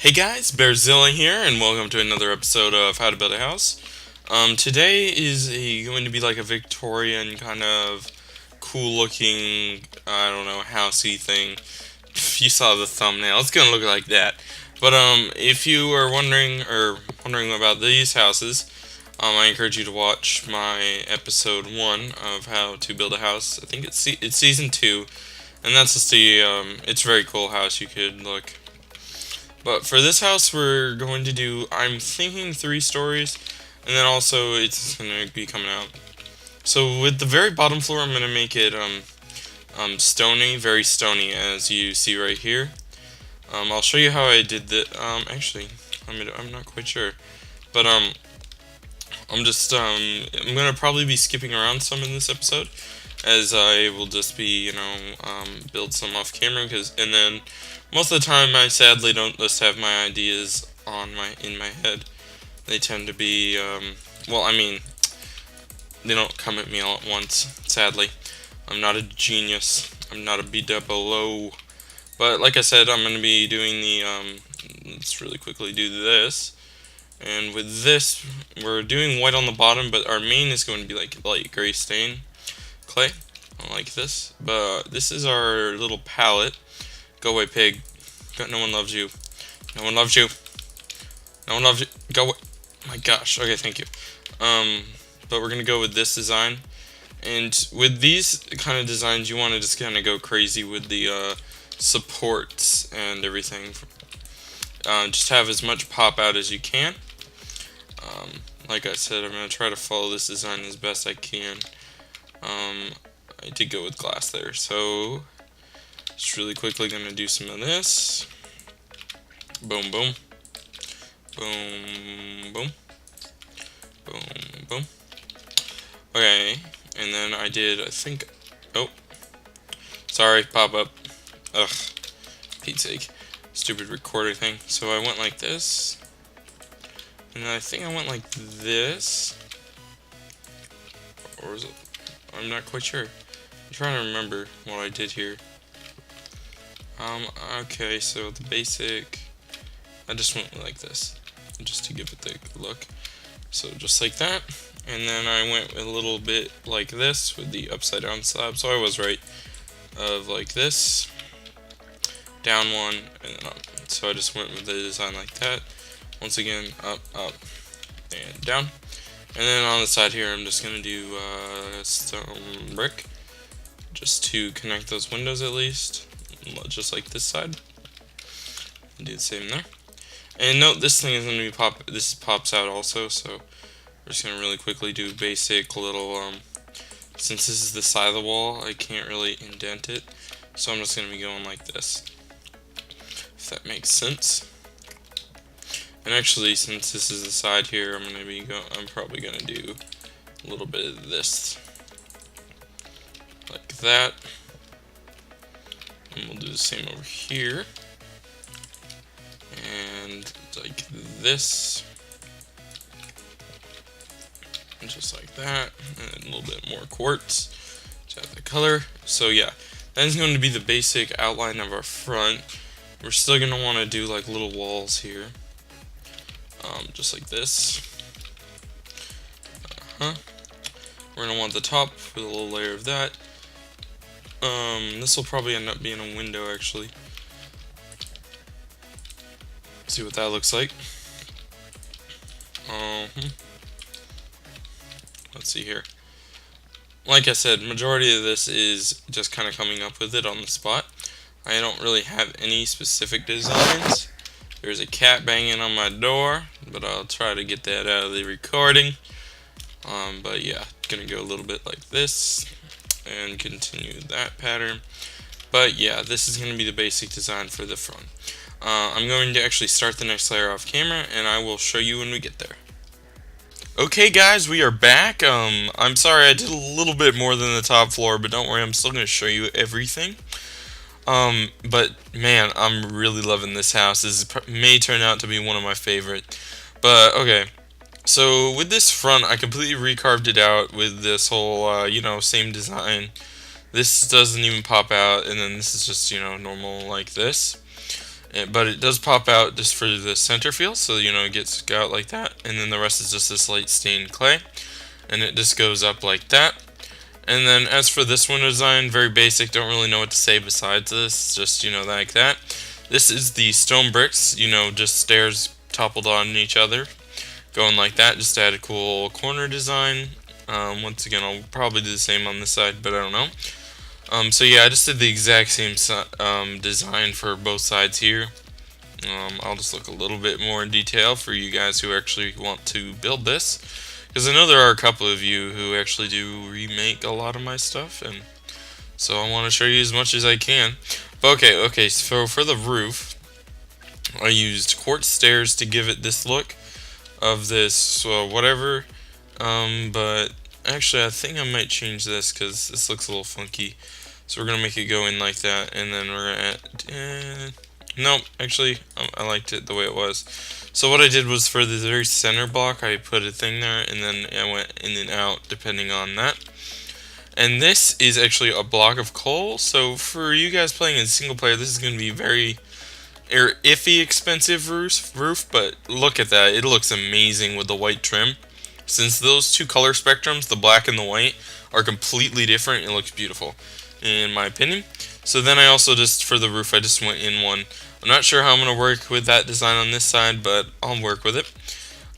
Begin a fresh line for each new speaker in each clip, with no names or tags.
Hey guys, Behrzilla here, and welcome to another episode of How to Build a House. Today is going to be like a Victorian kind of cool-looking, I don't know, housey thing. If you saw the thumbnail, it's gonna look like that. But if you are wondering about these houses, I encourage you to watch my episode 1 of How to Build a House. I think it's season 2, and that's just it's a very cool house. You could look. But for this house, we're going to do, I'm thinking 3 stories, and then also it's going to be coming out. So with the very bottom floor, I'm going to make it stony, very stony, as you see right here. I'll show you how I did that. Actually, I'm not quite sure, but I'm going to probably be skipping around some in this episode, as I will just be, build some off camera, and then most of the time I sadly don't just have my ideas in my head. They tend to be, they don't come at me all at once, sadly. I'm not a genius. I'm not a B-double-O. But like I said, I'm going to be doing let's really quickly do this. And with this, we're doing white on the bottom, but our main is going to be like light gray stain clay. I like this. But this is our little palette. Go away, pig. No one loves you. No one loves you. No one loves you. Go away. My gosh. Okay, thank you. But we're gonna go with this design. And with these kind of designs, you want to just kind of go crazy with the supports and everything. Just have as much pop out as you can. Like I said, I'm gonna try to follow this design as best I can. I did go with glass there, so just really quickly gonna do some of this. Boom, boom, boom, boom, boom, boom. Okay, and then I think, oh, sorry, pop up. Ugh, Pete's sake, stupid recorder thing. So I went like this, and then I think I went like this, or was it? I'm not quite sure. I'm trying to remember what I did here. Okay, so the basic, I just went like this, just to give it the look. So just like that, and then I went a little bit like this with the upside down slab, so I was right, of like this, down one, and then up. So I just went with the design like that, once again, up, up, and down. And then on the side here, I'm just going to do stone brick, just to connect those windows at least, just like this side. Do the same there. And note, this thing is going to be this pops out also, so we're just going to really quickly do basic little, since this is the side of the wall, I can't really indent it, so I'm just going to be going like this, if that makes sense. And actually, since this is the side here, I'm probably going to do a little bit of this, like that. And we'll do the same over here. And like this. And just like that. And a little bit more quartz to add the color. So yeah, that is going to be the basic outline of our front. We're still going to want to do like little walls here. Just like this. We're going to want the top with a little layer of that. This will probably end up being a window, actually. See what that looks like. Let's see here. Like I said, majority of this is just kind of coming up with it on the spot. I don't really have any specific designs. There's a cat banging on my door, but I'll try to get that out of the recording. But yeah, gonna go a little bit like this and continue that pattern. But yeah, this is going to be the basic design for the front. I'm going to actually start the next layer off camera, and I will show you when we get there. Okay guys, we are back. I'm sorry I did a little bit more than the top floor, but don't worry, I'm still going to show you everything. But man, I'm really loving this house. This may turn out to be one of my favorite. But okay, so with this front, I completely recarved it out with this whole, same design. This doesn't even pop out, and then this is just, normal like this. but it does pop out just for the center feel, so it gets out like that, and then the rest is just this light stained clay, and it just goes up like that. And then as for this window design, very basic, don't really know what to say besides this, just like that. This is the stone bricks, just stairs toppled on each other, going like that, just to add a cool corner design. Once again, I'll probably do the same on this side, but I don't know. So yeah, I just did the exact same design for both sides here. I'll just look a little bit more in detail for you guys who actually want to build this, because I know there are a couple of you who actually do remake a lot of my stuff, and so I want to show you as much as I can. But okay, so for the roof, I used quartz stairs to give it this look of this whatever, but actually I think I might change this because this looks a little funky. So we're gonna make it go in like that, and then we're gonna add, nope, actually I liked it the way it was. So what I did was, for the very center block, I put a thing there, and then I went in and out depending on that. And this is actually a block of coal, so for you guys playing in single player, this is going to be very iffy expensive roof, but look at that, it looks amazing with the white trim. Since those two color spectrums, the black and the white, are completely different, it looks beautiful, in my opinion. So then I also just, for the roof, I just went in one. I'm not sure how I'm going to work with that design on this side, but I'll work with it.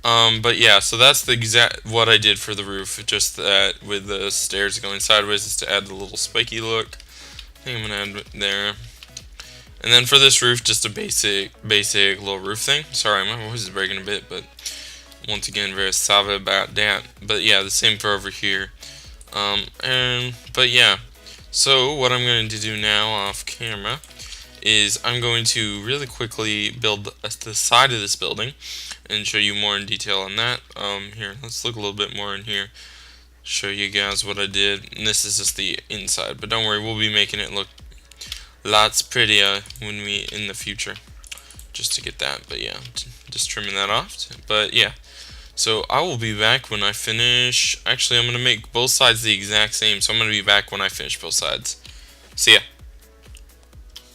But yeah, so that's the exact what I did for the roof, just that with the stairs going sideways, is to add the little spiky look. I think I'm going to add it there. And then for this roof, just a basic little roof thing. Sorry, my voice is breaking a bit, but once again, very sorry about that. But yeah, the same for over here. But yeah, so what I'm going to do now off camera is I'm going to really quickly build the side of this building and show you more in detail on that. Here, let's look a little bit more in here, show you guys what I did. And this is just the inside, but don't worry, we'll be making it look lots prettier in the future, just to get that. But yeah, just trimming that off. But yeah, so I will be back when I finish. Actually, I'm going to make both sides the exact same, so I'm going to be back when I finish both sides. See ya.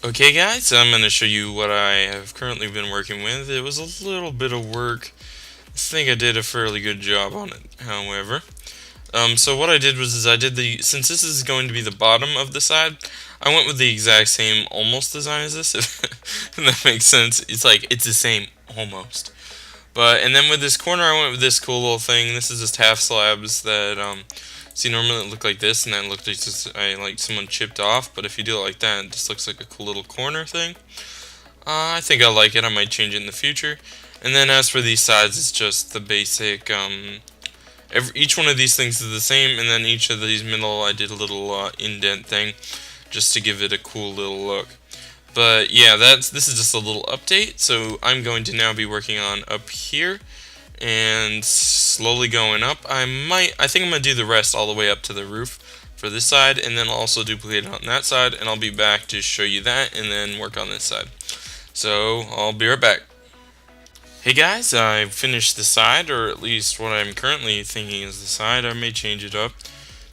Okay guys, I'm going to show you what I have currently been working with. It was a little bit of work. I think I did a fairly good job on it, however. So what I did was, since this is going to be the bottom of the side, I went with the exact same almost design as this, if that makes sense. It's the same almost. And then with this corner, I went with this cool little thing. This is just half slabs that, see, normally it looked like this, and then it looked like someone chipped off. But if you do it like that, it just looks like a cool little corner thing. I think I like it. I might change it in the future. And then as for these sides, it's just the basic. Each one of these things is the same, and then each of these middle, I did a little indent thing, just to give it a cool little look. But yeah, this is just a little update. So I'm going to now be working on up here, and slowly going up. I think I'm gonna do the rest all the way up to the roof for this side, and then I'll also duplicate it on that side, and I'll be back to show you that, and then work on this side. So I'll be right back. Hey guys, I finished the side, or at least what I'm currently thinking is the side. I may change it up,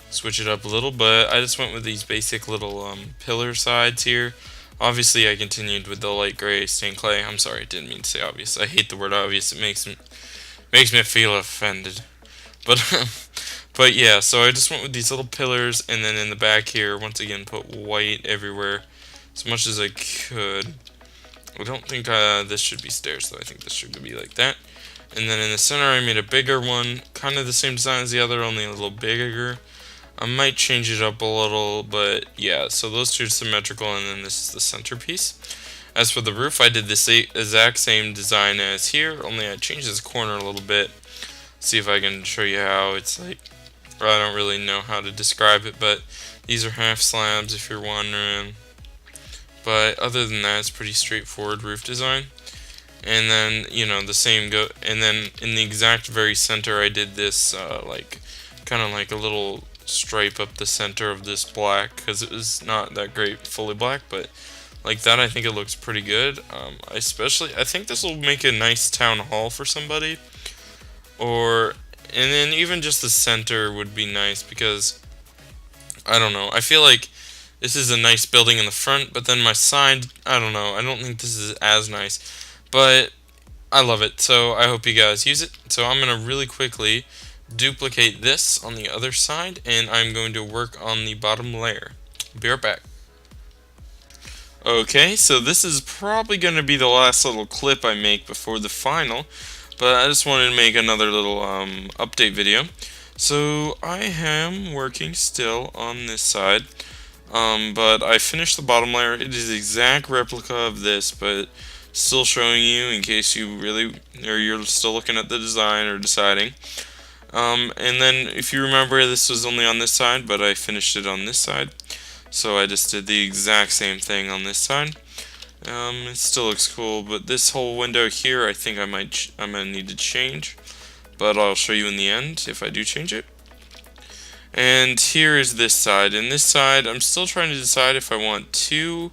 switch it up a little, but I just went with these basic little pillar sides here. Obviously, I continued with the light gray stained clay. I'm sorry, I didn't mean to say obvious. I hate the word obvious. It makes me feel offended. But yeah, so I just went with these little pillars, and then in the back here, once again, put white everywhere as much as I could. I don't think this should be stairs, though. I think this should be like that. And then in the center, I made a bigger one, kind of the same design as the other, only a little bigger. I might change it up a little, but yeah, so those two are symmetrical, and then this is the centerpiece. As for the roof, I did the exact same design as here, only I changed this corner a little bit. See if I can show you how it's like. I don't really know how to describe it, but these are half slabs if you're wondering. But other than that, it's pretty straightforward roof design. And then, the same and then in the exact very center, I did this kind of like a little stripe up the center of this black, because it was not that great fully black, but like that, I think it looks pretty good. I think this will make a nice town hall for somebody, and then even just the center would be nice, because I don't know, I feel like This is a nice building in the front, but then my side, I don't know. I don't think this is as nice, but I love it. So I hope you guys use it. So I'm going to really quickly duplicate this on the other side, and I'm going to work on the bottom layer. Be right back. Okay, so this is probably going to be the last little clip I make before the final, but I just wanted to make another little update video. So I am working still on this side, but I finished the bottom layer. It is the exact replica of this, but still showing you in case you really, or you're still looking at the design or deciding. And then if you remember, this was only on this side, but I finished it on this side. So I just did the exact same thing on this side. It still looks cool, but this whole window here, I think I'm gonna need to change, but I'll show you in the end if I do change it. And here is this side, and this side, I'm still trying to decide if I want 2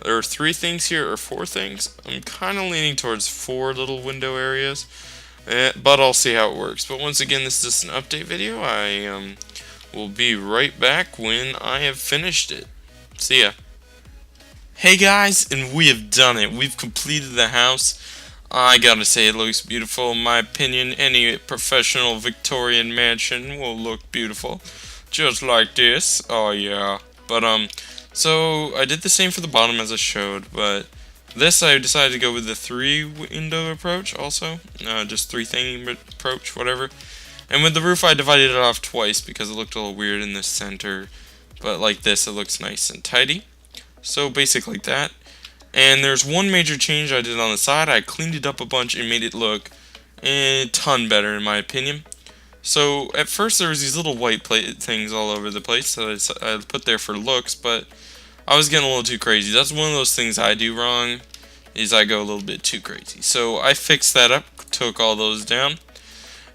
or 3 things here or 4 things. I'm kind of leaning towards 4 little window areas, but I'll see how it works. But once again, this is just an update video. I will be right back when I have finished it. See ya. Hey guys, and we have done it. We've completed the house. I gotta say, it looks beautiful. In my opinion, any professional Victorian mansion will look beautiful. Just like this. Oh yeah. But so I did the same for the bottom as I showed, but this I decided to go with the 3 window approach also. Just 3 thing approach, whatever. And with the roof, I divided it off twice because it looked a little weird in the center. But like this, it looks nice and tidy. So basic like that. And there's one major change I did on the side. I cleaned it up a bunch and made it look a ton better in my opinion. So at first there was these little white things all over the place that I put there for looks, but I was getting a little too crazy. That's one of those things I do wrong, is I go a little bit too crazy. So I fixed that up, took all those down.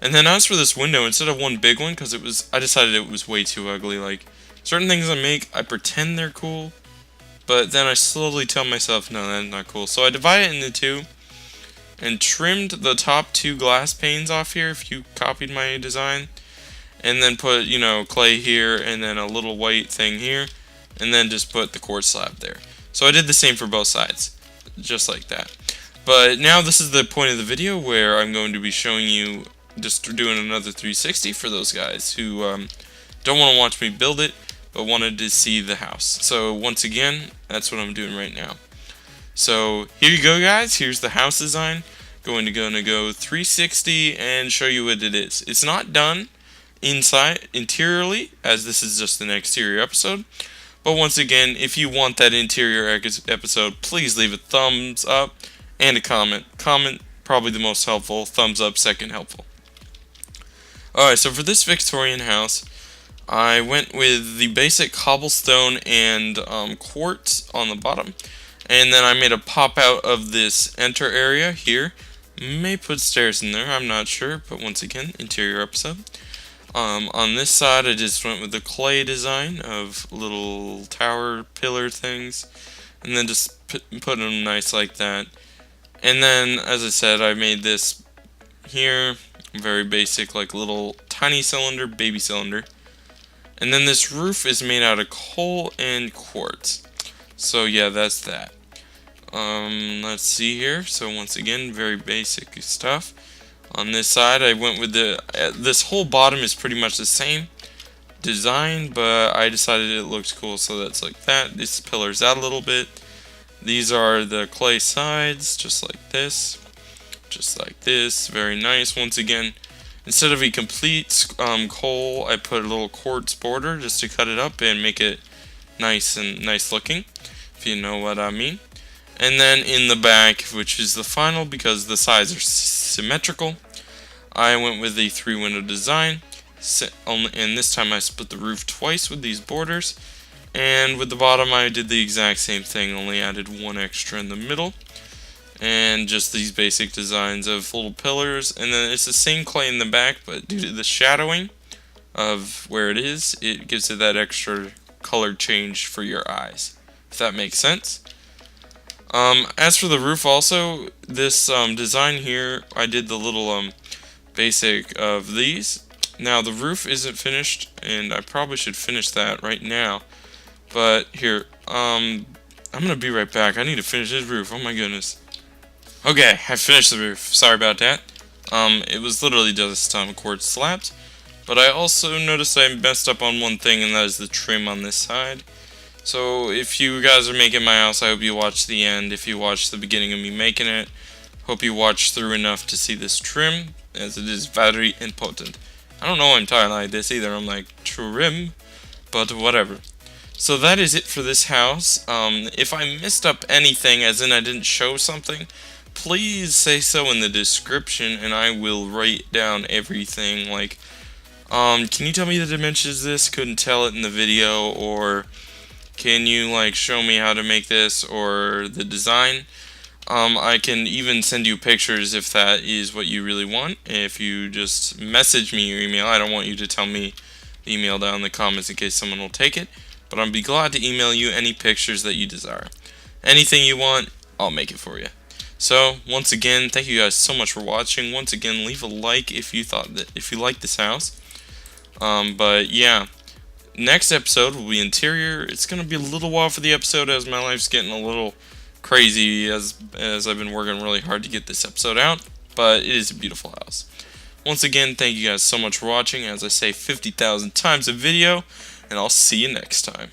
And then as for this window, instead of one big one, because I decided it was way too ugly. Like, certain things I make, I pretend they're cool, but then I slowly tell myself, no, that's not cool. So I divided it into 2, and trimmed the top 2 glass panes off here, if you copied my design, and then put, you know, clay here, and then a little white thing here, and then just put the quartz slab there. So I did the same for both sides, just like that. But now this is the point of the video where I'm going to be showing you, just doing another 360 for those guys who don't want to watch me build it, but wanted to see the house. So once again, that's what I'm doing right now. So here you go guys, here's the house design. Going to go 360 and show you what it is. It's not done interiorly, as this is just an exterior episode. But once again, if you want that interior episode, please leave a thumbs up and a comment. Comment, probably the most helpful. Thumbs up, second helpful. Alright, so for this Victorian house, I went with the basic cobblestone and quartz on the bottom. And then I made a pop out of this enter area here. May put stairs in there, I'm not sure. But once again, interior episode. On this side, I just went with the clay design of little tower pillar things. And then just put them nice like that. And then, as I said, I made this here. Very basic, like little tiny cylinder, baby cylinder. And then this roof is made out of coal and quartz. So yeah, that's that. Let's see here. So once again, very basic stuff. On this side, I went with this whole bottom is pretty much the same design, but I decided it looks cool, so that's like that. This pillars out a little bit. These are the clay sides, just like this. Just like this, very nice. Once again, instead of a complete coal, I put a little quartz border just to cut it up and make it nice and nice looking, if you know what I mean. And then in the back, which is the final because the sides are symmetrical, I went with the 3-window design, and this time I split the roof twice with these borders. And with the bottom, I did the exact same thing, only added 1 extra in the middle. And just these basic designs of little pillars, and then it's the same clay in the back, but due to the shadowing of where it is, it gives it that extra color change for your eyes, if that makes sense. As for the roof also, this design here, I did the little basic of these. Now the roof isn't finished, and I probably should finish that right now, But here, I'm gonna be right back. I need to finish this roof. Oh my goodness. Okay, I finished the roof. Sorry about that. It was literally just quartz slabs. But I also noticed I messed up on one thing, and that is the trim on this side. So if you guys are making my house, I hope you watch the end. If you watch the beginning of me making it, hope you watch through enough to see this trim, as it is very important. I don't know why I'm talking like this either. I'm like, trim, but whatever. So that is it for this house. If I messed up anything, as in I didn't show something, please say so in the description, and I will write down everything. Like, can you tell me the dimensions of this? Couldn't tell it in the video, or can you like show me how to make this or the design? I can even send you pictures if that is what you really want. If you just message me your email, I don't want you to tell me the email down in the comments in case someone will take it. But I'll be glad to email you any pictures that you desire. Anything you want, I'll make it for you. So once again, thank you guys so much for watching. Once again, leave a like if you liked this house. But yeah. Next episode will be interior. It's gonna be a little while for the episode as my life's getting a little crazy as I've been working really hard to get this episode out. But it is a beautiful house. Once again, thank you guys so much for watching. As I say 50,000 times a video, and I'll see you next time.